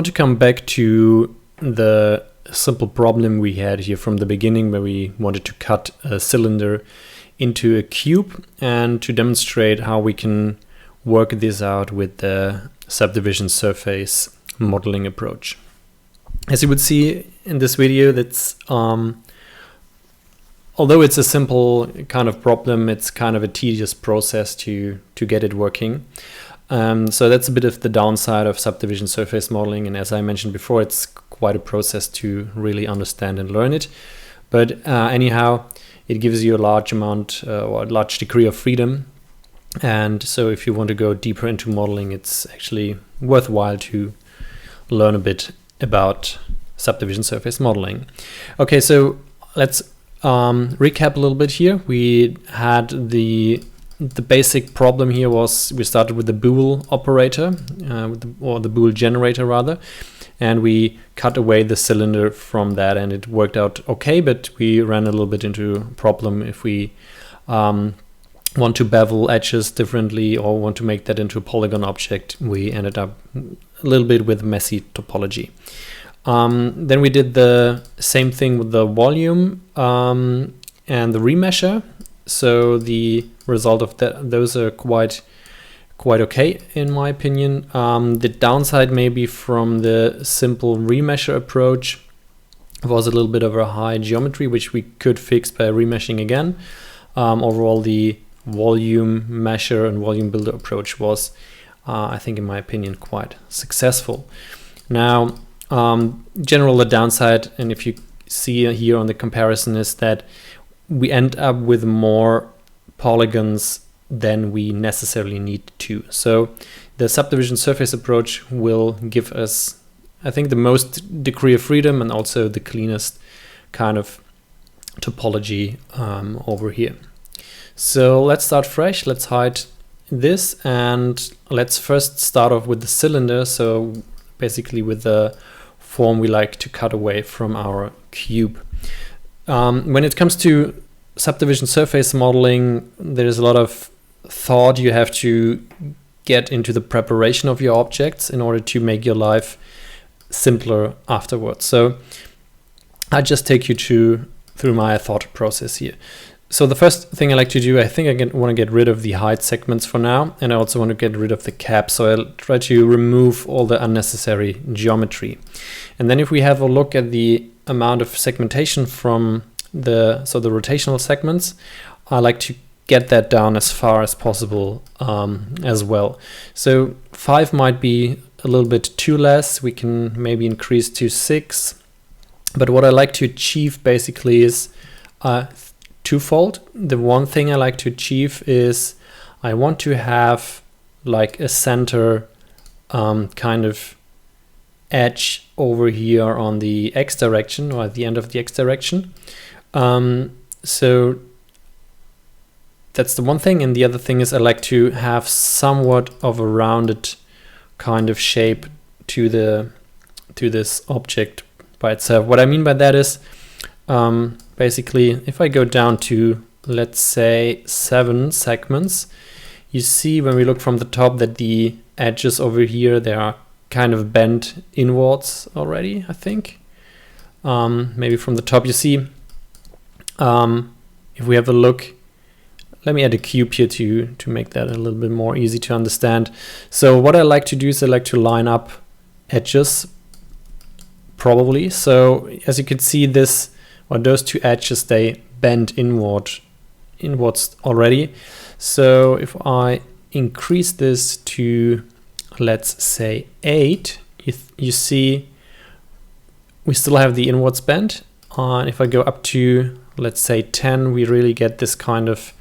want to come back to the simple problem we had here from the beginning, where we wanted to cut a cylinder into a cube, and to demonstrate how we can work this out with the subdivision surface modeling approach. As you would see in this video, that's although it's a simple kind of problem, it's kind of a tedious process to get it working. So that's a bit of the downside of subdivision surface modeling, and as I mentioned before, it's quite a process to really understand and learn it. But anyhow, it gives you a large amount or a large degree of freedom, and so if you want to go deeper into modeling, it's actually worthwhile to learn a bit about subdivision surface modeling. Okay, so let's recap a little bit here. We had the basic problem here was we started with the bool operator, or the bool generator rather, and we cut away the cylinder from that, and it worked out okay, but we ran a little bit into a problem if we want to bevel edges differently or want to make that into a polygon object. We ended up a little bit with messy topology. Then we did the same thing with the volume and the remesher. So the result of those are quite okay in my opinion. The downside maybe from the simple remesher approach was a little bit of a high geometry, which we could fix by remeshing again. Overall, the volume measure and volume builder approach was, I think in my opinion, quite successful. Now, general the downside, and if you see here on the comparison, is that we end up with more polygons than we necessarily need to. So the subdivision surface approach will give us, I think, the most degree of freedom and also the cleanest kind of topology over here. So let's start fresh. Let's hide this, and let's first start off with the cylinder. So basically with the form we like to cut away from our cube. When it comes to subdivision surface modeling, there's a lot of thought you have to get into the preparation of your objects in order to make your life simpler afterwards. So I just take you through my thought process here. So the first thing I like to do, I think I want to get rid of the height segments for now, and I also want to get rid of the cap. So I'll try to remove all the unnecessary geometry. And then if we have a look at the amount of segmentation from the rotational segments, I like to get that down as far as possible as well. So 5 might be a little bit too less. We can maybe increase to 6. But what I like to achieve basically is twofold. The one thing I like to achieve is I want to have like a center kind of edge over here on the x direction, or at the end of the x direction. So that's the one thing, and the other thing is I like to have somewhat of a rounded kind of shape to this object by itself. What I mean by that is basically if I go down to, let's say, 7 segments, you see when we look from the top that the edges over here, they are kind of bent inwards already, I think. Maybe from the top you see, if we have a look, let me add a cube here to make that a little bit more easy to understand. So what I like to do is I like to line up edges probably. So as you can see, this or those two edges, they bend inwards already. So if I increase this to, let's say, 8, you see we still have the inwards bend. And if I go up to, let's say, 10, we really get this kind of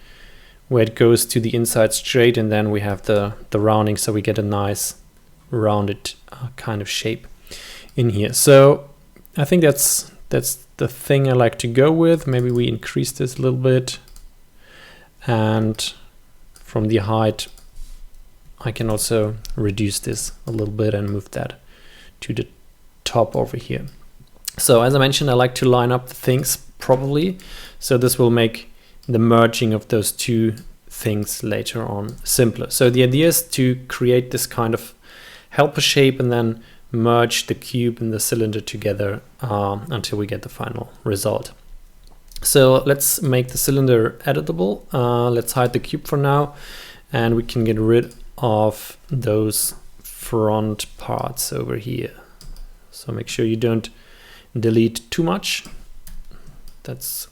where it goes to the inside straight, and then we have the rounding, so we get a nice rounded kind of shape in here. So I think that's the thing I like to go with. Maybe we increase this a little bit, and from the height I can also reduce this a little bit and move that to the top over here. So as I mentioned, I like to line up the things properly, so this will make the merging of those two things later on simpler. So the idea is to create this kind of helper shape and then merge the cube and the cylinder together until we get the final result. So let's make the cylinder editable. Let's hide the cube for now, and we can get rid of those front parts over here. So make sure you don't delete too much. That's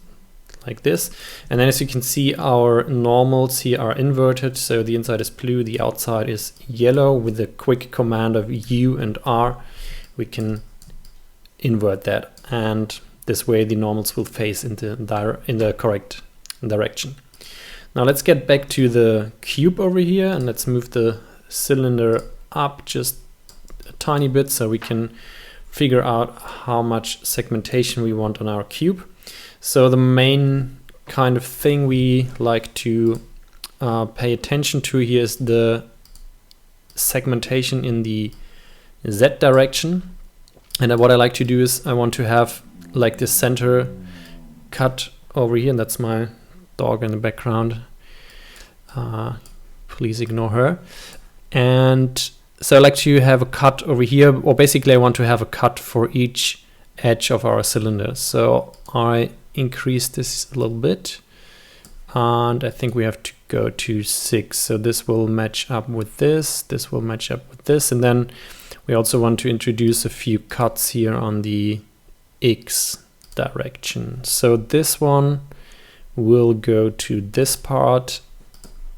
like this. And then as you can see, our normals here are inverted. So the inside is blue, the outside is yellow. With the quick command of U and R, we can invert that. And this way the normals will face in the correct direction. Now let's get back to the cube over here, and let's move the cylinder up just a tiny bit so we can figure out how much segmentation we want on our cube. So the main kind of thing we like to pay attention to here is the segmentation in the Z direction. And what I like to do is I want to have like this center cut over here, and that's my dog in the background. Please ignore her. And so I like to have a cut over here, or basically I want to have a cut for each edge of our cylinder. So I increase this a little bit, and I think we have to go to 6. So this will match up with this, this will match up with this, and then we also want to introduce a few cuts here on the X direction. So this one will go to this part.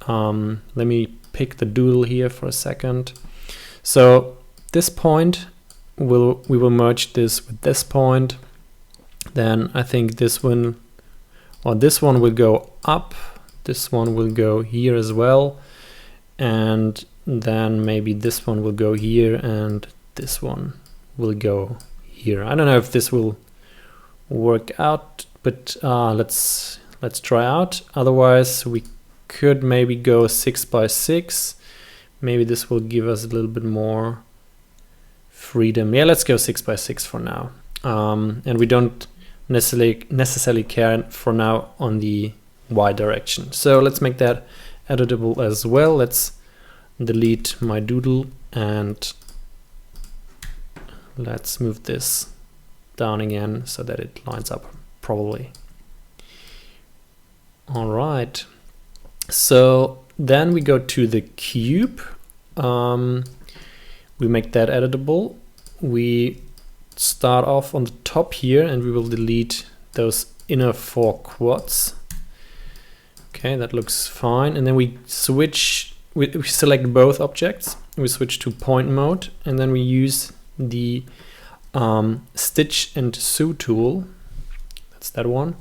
Let me pick the doodle here for a second. So this point we will merge this with this point. Then I think this one will go up, this one will go here as well, and then maybe this one will go here and this one will go here. I don't know if this will work out, but let's try out. Otherwise we could maybe go 6 by 6. Maybe this will give us a little bit more freedom. Yeah, let's go 6 by 6 for now. And we don't necessarily care for now on the Y direction. So let's make that editable as well. Let's delete my doodle and let's move this down again so that it lines up properly. All right. So then we go to the cube. We make that editable. We start off on the top here and we will delete those inner 4 quads. Okay, that looks fine. And then we switch, we select both objects. We switch to point mode, and then we use the stitch and sew tool. That's that one.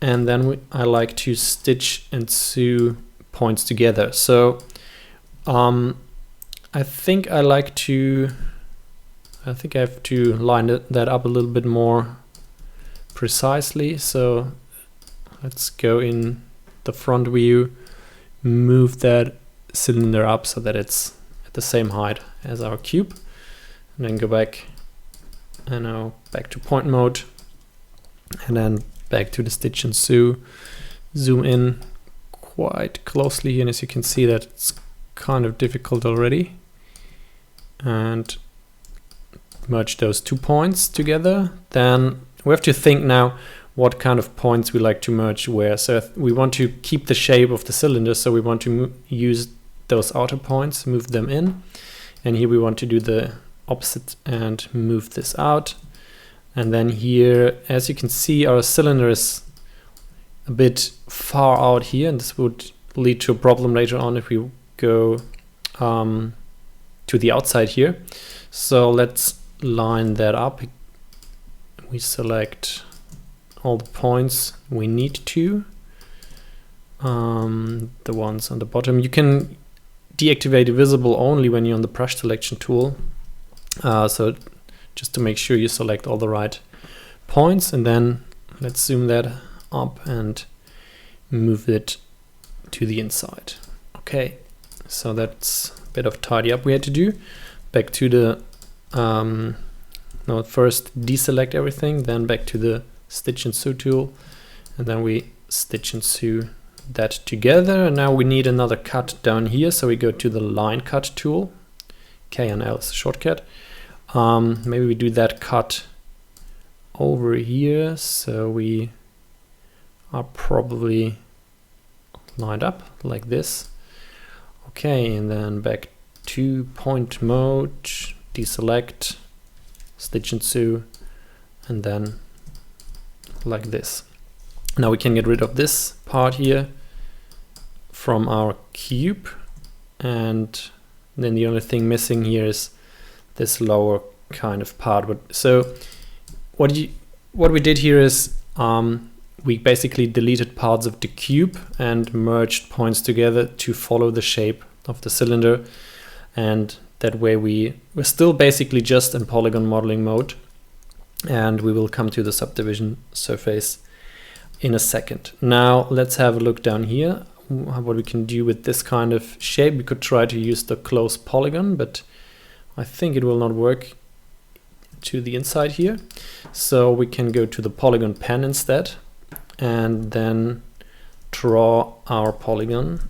And then I like to stitch and sew points together. So I think I have to line that up a little bit more precisely. So let's go in the front view, move that cylinder up so that it's at the same height as our cube, and then go back, and now back to point mode, and then back to the stitch and sew. Zoom in quite closely, and as you can see that it's kind of difficult already, and merge those 2 points together. Then we have to think now what kind of points we like to merge where. So we want to keep the shape of the cylinder, so we want to use those outer points, move them in, and here we want to do the opposite and move this out. And then here, as you can see, our cylinder is a bit far out here, and this would lead to a problem later on if we go to the outside here. So let's line that up. We select all the points we need to, the ones on the bottom. You can deactivate visible only when you're on the brush selection tool. So just to make sure you select all the right points, and then let's zoom that up and move it to the inside. Okay, so that's a bit of tidy up we had to do. Back to the first deselect everything, then back to the stitch and sew tool, and then we stitch and sew that together. And now we need another cut down here, so we go to the line cut tool. K and L is a shortcut. Maybe we do that cut over here, so we are probably lined up like this. Okay, and then back to point mode, deselect, stitch and sew, and then like this. Now we can get rid of this part here from our cube, and then the only thing missing here is this lower kind of part. So what we did here is we basically deleted parts of the cube and merged points together to follow the shape of the cylinder, and that way we're still basically just in polygon modeling mode, and we will come to the subdivision surface in a second. Now let's have a look down here what we can do with this kind of shape. We could try to use the closed polygon, but I think it will not work to the inside here. So we can go to the polygon pen instead, and then draw our polygon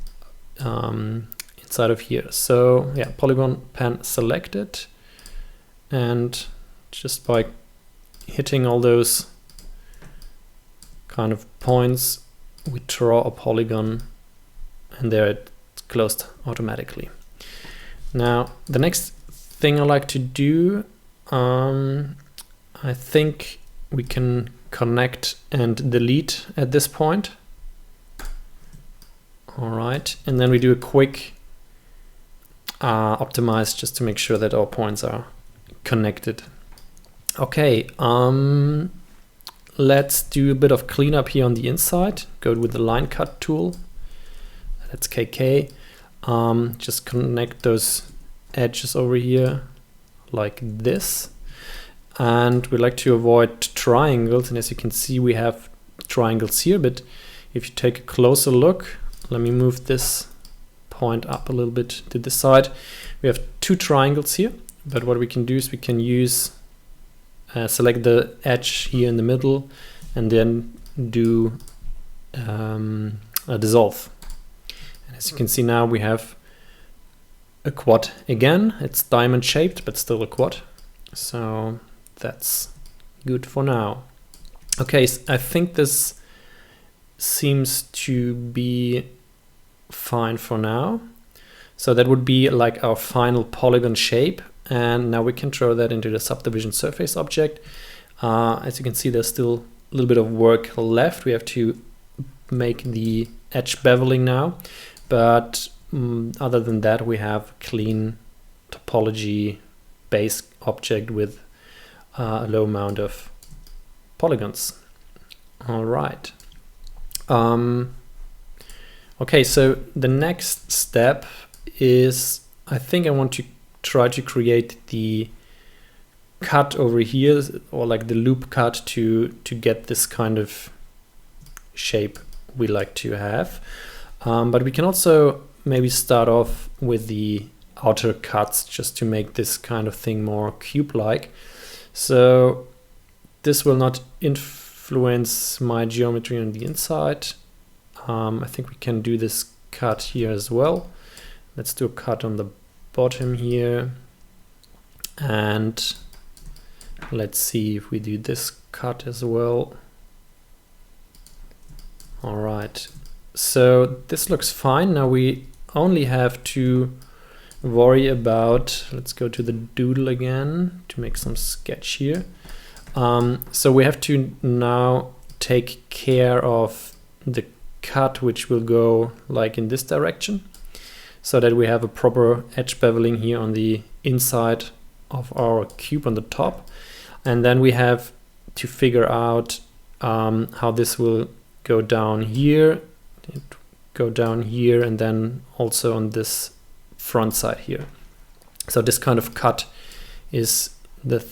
inside of here. So yeah, polygon pen selected, and just by hitting all those kind of points, we draw a polygon, and there it's closed automatically. Now the next thing I like to do, I think we can connect and delete at this point. All right, and then we do a quick optimize just to make sure that our points are connected. Okay, let's do a bit of cleanup here on the inside. Go with the line cut tool. That's KK. Just connect those edges over here like this. And we like to avoid triangles. And as you can see, we have triangles here. But if you take a closer look, let me move this point up a little bit to this side. We have two triangles here. But what we can do is we can use select the edge here in the middle, and then do a dissolve. And as you can see now, we have a quad again. It's diamond shaped, but still a quad. So that's good for now. Okay, so I think this seems to be fine for now. So that would be like our final polygon shape. And now we can throw that into the subdivision surface object. As you can see, there's still a little bit of work left. We have to make the edge beveling now. But other than that, we have clean topology base object with a low amount of polygons. All right. Okay, so the next step is, I think I want to try to create the cut over here, or like the loop cut to get this kind of shape we like to have. But we can also maybe start off with the outer cuts just to make this kind of thing more cube-like. So this will not influence my geometry on the inside. I think we can do this cut here as well. Let's do a cut on the bottom here, and let's see if we do this cut as well. All right, so this looks fine. Now we only have to worry about, let's go to the doodle again to make some sketch here. So we have to now take care of the cut, which will go like in this direction, so that we have a proper edge beveling here on the inside of our cube on the top. And then we have to figure out how this will go down here, and then also on this front side here. So this kind of cut is the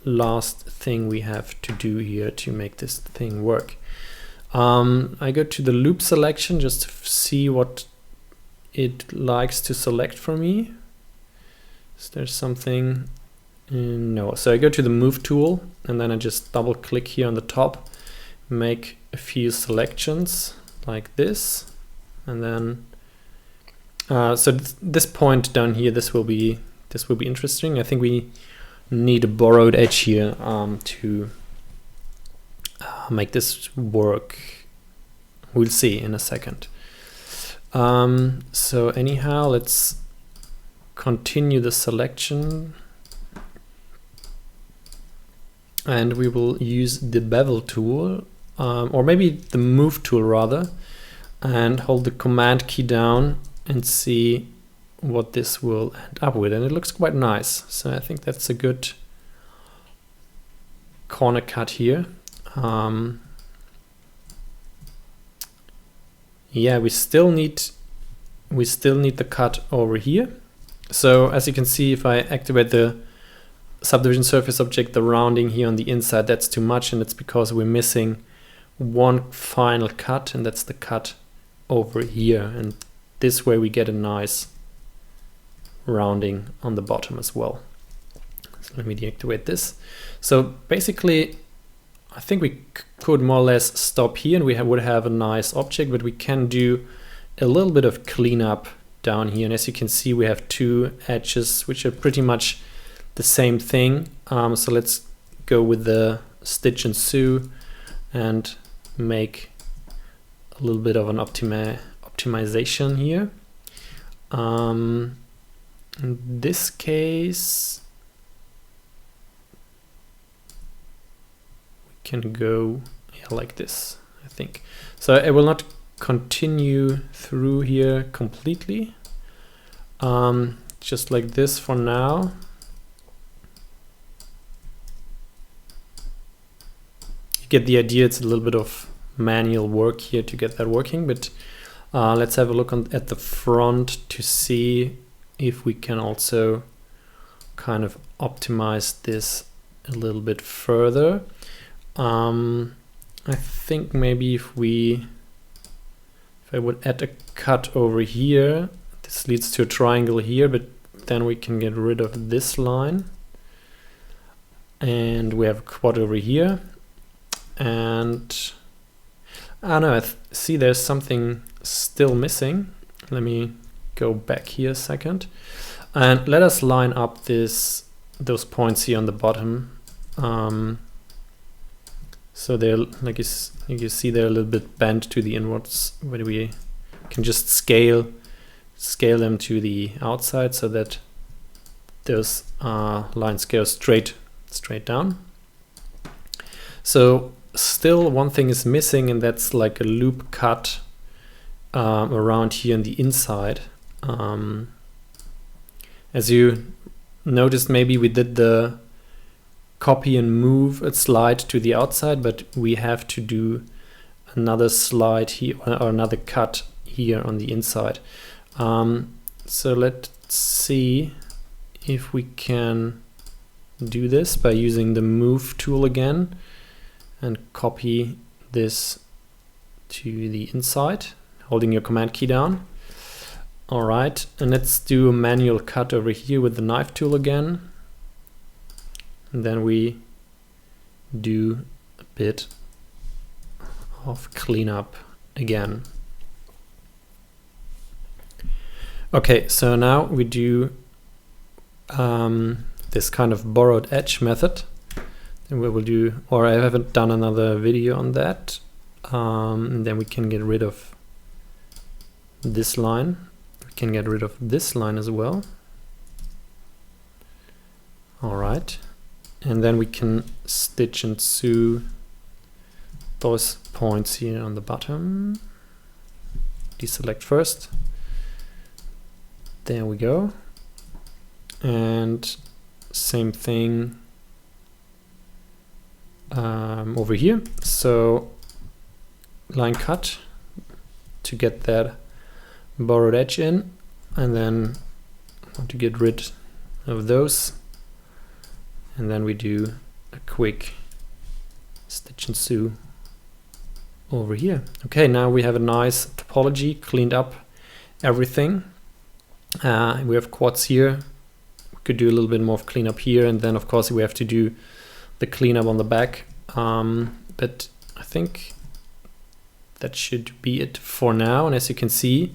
last thing we have to do here to make this thing work. I go to the loop selection just to see what it likes to select for me. Is there something? No. So I go to the move tool, and then I just double click here on the top, make a few selections like this, and then so this point down here, this will be interesting. I think we need a borrowed edge here to make this work. We'll see in a second. So anyhow, let's continue the selection, and we will use the bevel tool, or maybe the move tool rather, and hold the command key down and see what this will end up with. And it looks quite nice, so I think that's a good corner cut here. Yeah, we still need the cut over here. So as you can see, if I activate the subdivision surface object, the rounding here on the inside, that's too much, and it's because we're missing one final cut, and that's the cut over here. And this way we get a nice rounding on the bottom as well. So let me deactivate this. So basically, I think we could more or less stop here, and we would have a nice object, but we can do a little bit of cleanup down here. And as you can see, we have two edges which are pretty much the same thing. So let's go with the stitch and sew and make a little bit of an optimization here. In this case, we can go like this, I think. So I will not continue through here completely, just like this for now. You get the idea, it's a little bit of manual work here to get that working, but let's have a look at the front to see if we can also kind of optimize this a little bit further. I think maybe if I would add a cut over here, this leads to a triangle here, but then we can get rid of this line. And we have a quad over here. And I don't know, I see there's something still missing. Let me go back here a second. And let us line up those points here on the bottom. So they're, like you see, they're a little bit bent to the inwards, but we can just scale them to the outside so that those lines go straight down. So still one thing is missing, and that's like a loop cut around here on the inside. As you noticed, maybe we did the copy and move a slide to the outside, but we have to do another slide here, or another cut here on the inside. So let's see if we can do this by using the move tool again and copy this to the inside, holding your command key down. All right, and let's do a manual cut over here with the knife tool again. And then we do a bit of cleanup again. Okay, so now we do this kind of borrowed edge method. And we will do, or I haven't done another video on that. And then we can get rid of this line. We can get rid of this line as well. All right. And then we can stitch and sew those points here on the bottom. Deselect first. There we go. And same thing over here. So line cut to get that borrowed edge in, and then I want to get rid of those. And then we do a quick stitch and sew over here. Okay, now we have a nice topology, cleaned up everything. We have quads here. We could do a little bit more of cleanup here, and then of course we have to do the cleanup on the back. But I think that should be it for now. And as you can see,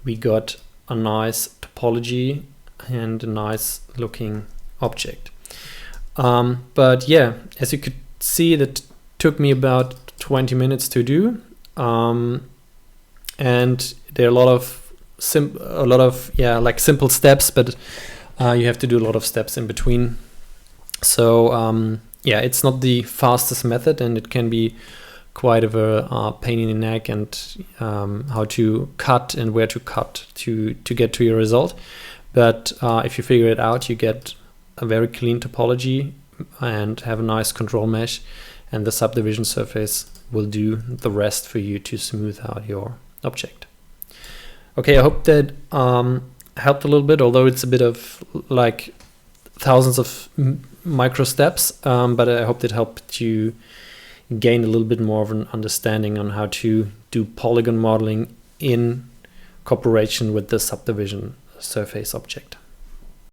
we got a nice topology and a nice looking object. But yeah, as you could see, that took me about 20 minutes to do, and there are a lot of simple steps, but you have to do a lot of steps in between. So yeah, it's not the fastest method, and it can be quite of a pain in the neck, and how to cut and where to cut to get to your result. But if you figure it out, you get a very clean topology and have a nice control mesh, and the subdivision surface will do the rest for you to smooth out your object. Okay, I hope that helped a little bit, although it's a bit of like thousands of micro steps, but I hope that helped you gain a little bit more of an understanding on how to do polygon modeling in cooperation with the subdivision surface object.